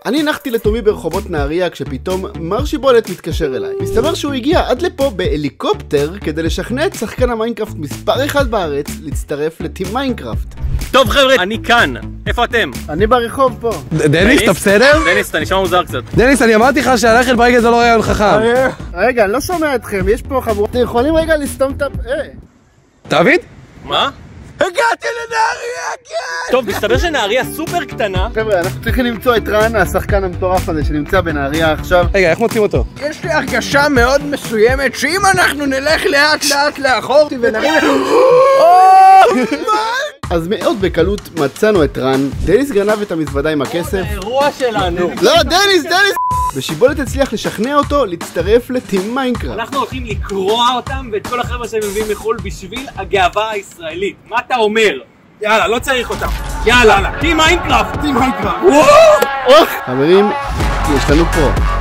אני נחתי לתומי ברחובות נהריה כשפתאום מר שיבולת מתקשר אליי. מסתבר שהוא הגיע עד לפה בהליקופטר כדי לשכנע את שחקן המיינקראפט מספר 1 בארץ להצטרף לטים מיינקראפט. טוב חבר'ה, אני כאן. איפה אתם? אני ברחוב פה. דניס, אתה בסדר? דניס, אתה נשמע מוזר קצת. דניס, אני אמרתי לך שהלכת ברגל זה לא רעיון חכם. רגע, אני לא שומע אתכם, יש פה חבורה. אתם יכולים רגע לסתום את הפה? דוד? מה? הגעתי לנהריה, כן! טוב, מסתבר שנהריה סופר קטנה. חבר'ה, אנחנו צריכים למצוא את רן, השחקן המטורף הזה שנמצא בנהריה עכשיו. רגע, איך מוצאים אותו? יש לי הרגשה מאוד מסוימת שאם אנחנו נלך לאט לאט לאחור ונרים... אז מאוד בקלות מצאנו את רן. דניס גנב את המזוודה עם הכסף. האירוע שלנו. לא, דניס! ושיבולת הצליח לשכנע אותו להצטרף לטים מיינקראפט. אנחנו הולכים לקרוע אותם ואת כל החבר'ה שהם מביאים מחול בשביל הגאווה הישראלית. מה אתה אומר? יאללה, לא צריך אותם. יאללה, טים מיינקראפט! טים מיינקראפט! חברים, יש לנו פה